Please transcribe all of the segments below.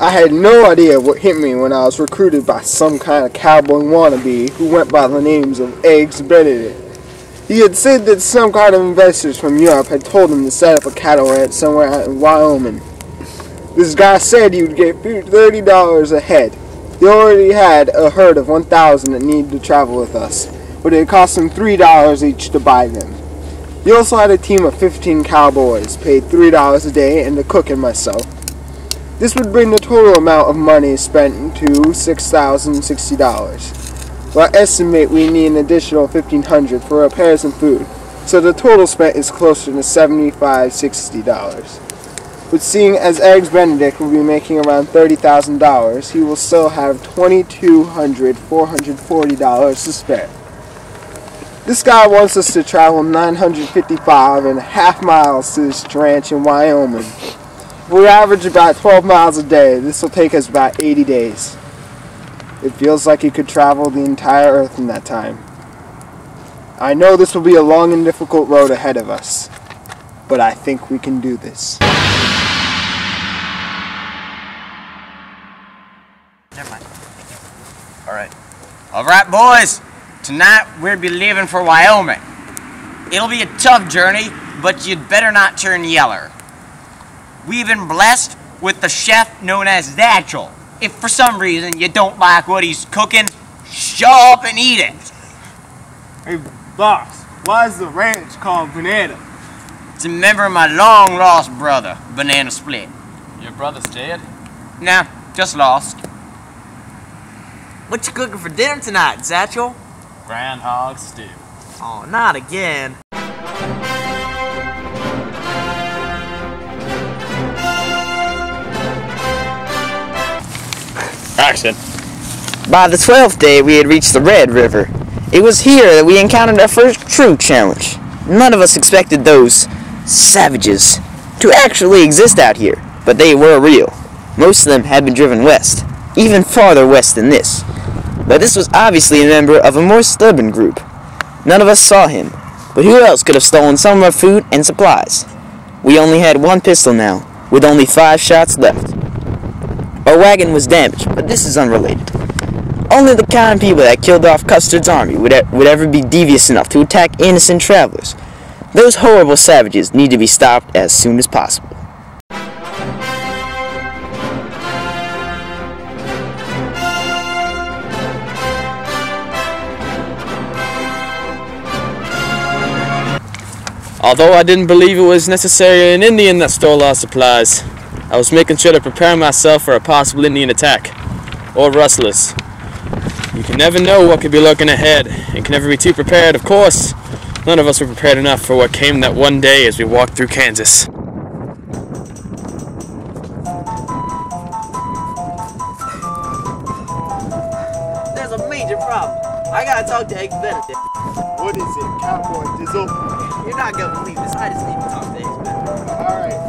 I had no idea what hit me when I was recruited by some kind of cowboy wannabe who went by the names of Eggs Benedikt. He had said that some kind of investors from Europe had told him to set up a cattle ranch somewhere out in Wyoming. This guy said he would get $30 a head. He already had a herd of 1,000 that needed to travel with us, but it cost him $3 each to buy them. He also had a team of 15 cowboys, paid $3 a day, and the cook and myself. This would bring the total amount of money spent to $6,060. Well, I estimate we need an additional $1,500 for repairs and food, so the total spent is closer to $75–$60. But seeing as Eggs Benedikt will be making around $30,000, he will still have $2,440 to spare. This guy wants us to travel 955.5 miles to this ranch in Wyoming. If we average about 12 miles a day, this will take us about 80 days. It feels like he could travel the entire earth in that time. I know this will be a long and difficult road ahead of us, but I think we can do this. Never mind. Alright, boys. Tonight we'll be leaving for Wyoming. It'll be a tough journey, but you'd better not turn yeller. We've been blessed with the chef known as Satchel. If for some reason you don't like what he's cooking, show up and eat it. Hey, boss, why is the ranch called Banana? It's a member of my long-lost brother, Banana Split. Your brother's dead? Nah, just lost. What you cooking for dinner tonight, Satchel? Groundhog stew. Oh, not again. Action. By the 12th day, we had reached the Red River. It was here that we encountered our first true challenge. None of us expected those savages to actually exist out here, but they were real. Most of them had been driven west, even farther west than this. But this was obviously a member of a more stubborn group. None of us saw him, but who else could have stolen some of our food and supplies? We only had one pistol now, with only 5 shots left. Our wagon was damaged, but this is unrelated. Only the kind of people that killed off Custer's army would ever be devious enough to attack innocent travelers. Those horrible savages need to be stopped as soon as possible. Although I didn't believe it was necessarily an Indian that stole our supplies, I was making sure to prepare myself for a possible Indian attack, or rustlers. You can never know what could be lurking ahead, and can never be too prepared, of course. None of us were prepared enough for what came that one day as we walked through Kansas. There's a major problem. I gotta talk to Eggs Benedikt. What is it, cowboy dizzle? You're not gonna believe this. I just need to talk to Eggs Benedikt. Alright.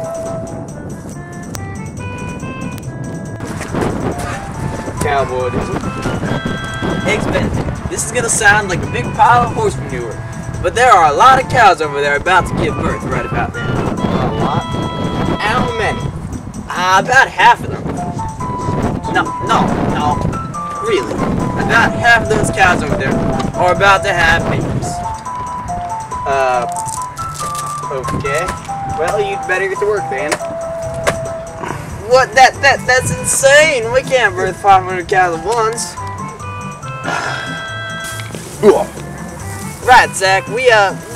Cowboy dizzle. Eggs Benedikt. This is gonna sound like a big pile of horse manure, but there are a lot of cows over there about to give birth right about now. A lot? How many? About half of them. No. Really. About half of those cows over there are about to have babies. Okay. Well, you'd better get to work then. What? That's insane! We can't birth 500 cows at once. Right, Zach. We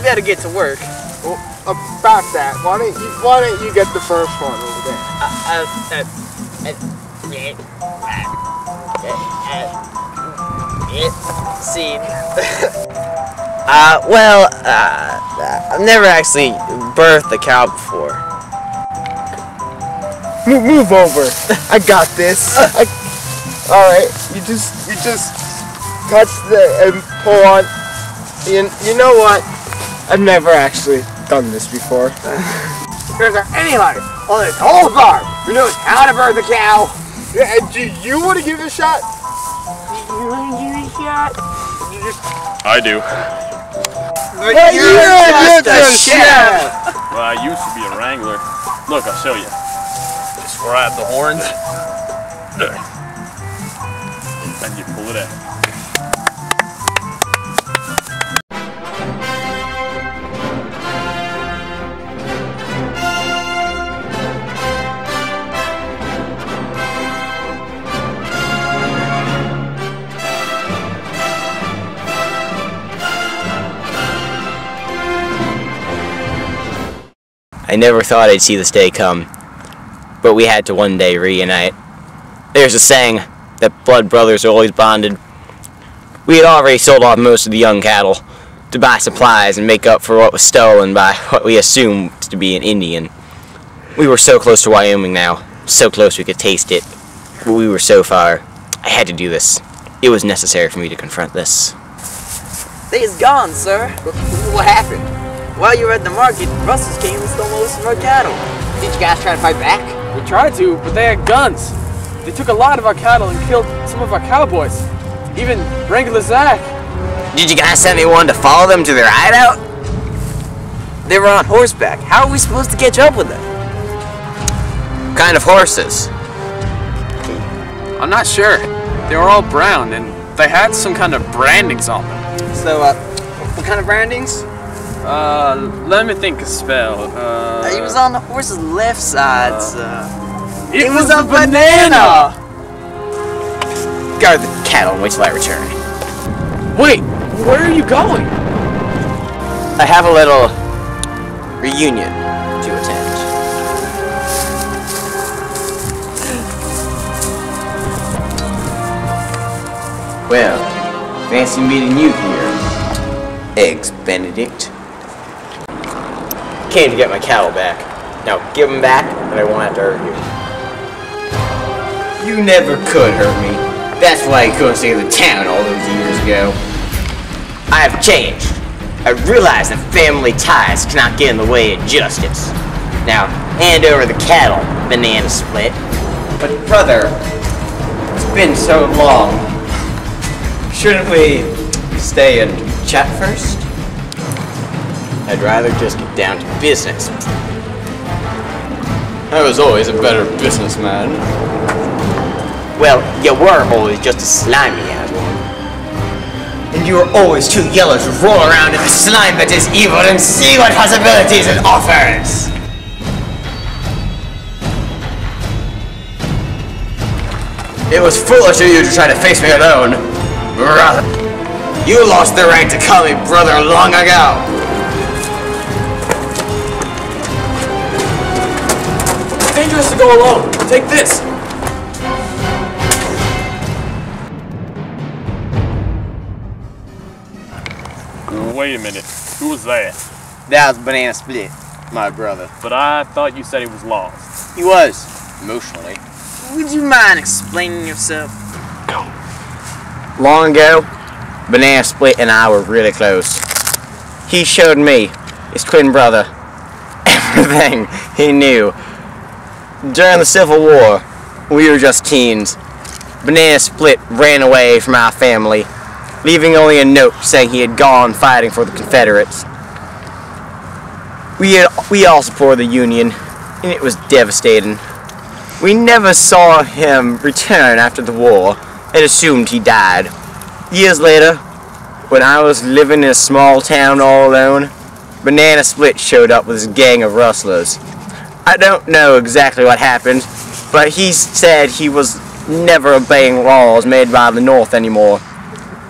better get to work. Well, about that, why don't you get the first one over there? See. I've never actually birthed a cow before. Move over. I got this. Alright, you just touch and pull on. You know what? I've never actually done this before. Is there anyone on this whole farm who knows how to birth a cow? Yeah, do you want to give it a shot? You want to give it a shot? I do. But you're just a chef! Well, I used to be a wrangler. Look, I'll show you. Just grab the horns. And you pull it out. I never thought I'd see this day come, but we had to one day reunite. There's a saying that blood brothers are always bonded. We had already sold off most of the young cattle to buy supplies and make up for what was stolen by what we assumed to be an Indian. We were so close to Wyoming now, so close we could taste it, but we were so far. I had to do this. It was necessary for me to confront this. They's gone, sir. What happened? While you were at the market, Rustlers came and stole most of our cattle. Did you guys try to fight back? We tried to, but they had guns. They took a lot of our cattle and killed some of our cowboys. Even Wrangler Zach. Did you guys send anyone to follow them to their hideout? They were on horseback. How are we supposed to catch up with them? What kind of horses? I'm not sure. They were all brown and they had some kind of brandings on them. So, what kind of brandings? Let me think a spell. He was on the horse's left side, so... It was a banana! Guard the cattle and wait till I return. Wait, where are you going? I have a little reunion to attend. Well, fancy meeting you here, Eggs Benedikt. Came to get my cattle back. Now give them back, and I won't have to hurt you. You never could hurt me. That's why you couldn't save the town all those years ago. I have changed. I realize that family ties cannot get in the way of justice. Now, hand over the cattle, Banana Split. But brother, it's been so long. Shouldn't we stay and chat first? I'd rather just get down to business. I was always a better businessman. Well, you were always just as slimy as one. And you were always too yellow to roll around in the slime that is evil and see what possibilities it offers! It was foolish of you to try to face me alone, brother. You lost the right to call me brother long ago. It's dangerous to go alone. Take this. Wait a minute. Who was that? That was Banana Split, my brother. But I thought you said he was lost. He was, emotionally. Would you mind explaining yourself? Long ago, Banana Split and I were really close. He showed me, his twin brother, everything he knew. During the Civil War, we were just teens. Banana Split ran away from our family, leaving only a note saying he had gone fighting for the Confederates. We all supported the Union, and it was devastating. We never saw him return after the war, and assumed he died. Years later, when I was living in a small town all alone, Banana Split showed up with his gang of rustlers. I don't know exactly what happened, but he said he was never obeying laws made by the North anymore.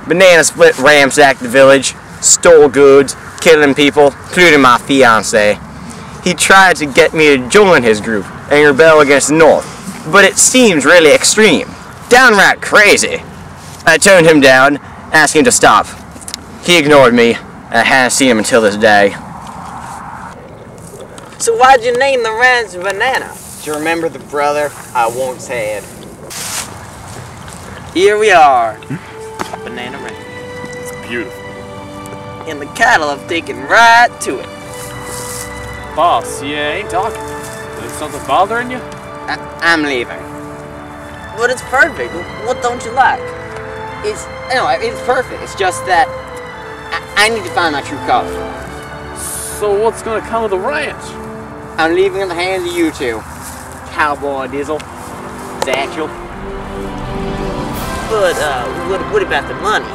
Banana Split ransacked the village, stole goods, killing people, including my fiancée. He tried to get me to join his group and rebel against the North, but it seems really extreme. Downright crazy. I turned him down, asking him to stop. He ignored me, and I haven't seen him until this day. So why'd you name the ranch Banana? Do you remember the brother I once had? Here we are. Banana Ranch. It's beautiful. And the cattle have taken right to it. Boss, you ain't talking. Is something bothering you? I'm leaving. But it's perfect. What don't you like? It's perfect. It's just that I need to find my true color. So what's gonna come of the ranch? I'm leaving in the hands of you two. Cowboy Dizzle, Satchel, But, what about the money?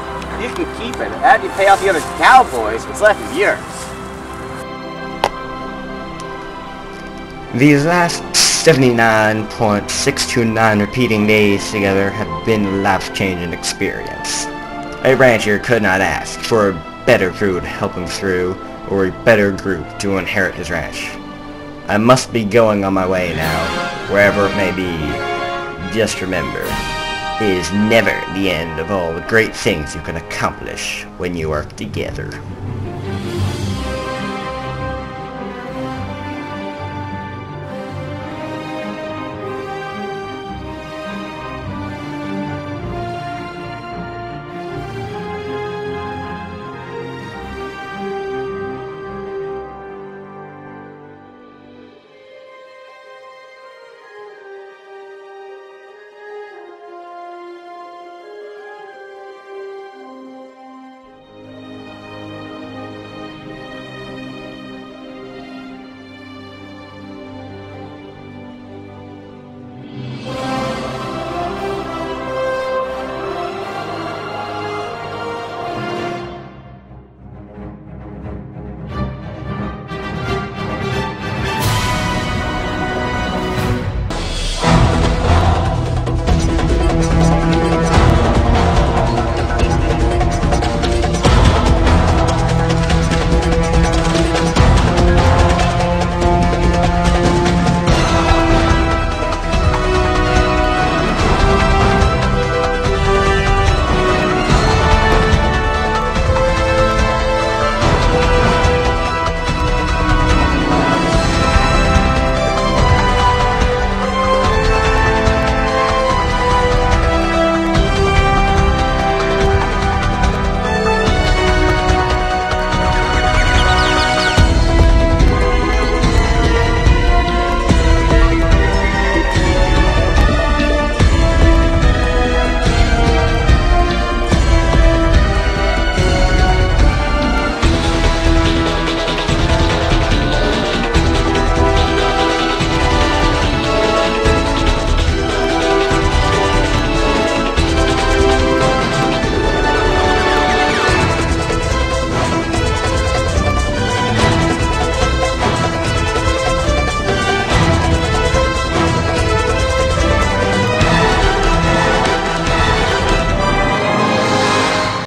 You can keep it. After you pay off the other cowboys, what's left is yours. These last 79.629 repeating days together have been a life-changing experience. A rancher could not ask for a better crew to help him through, or a better group to inherit his ranch. I must be going on my way now, wherever it may be. Just remember, it is never the end of all the great things you can accomplish when you work together.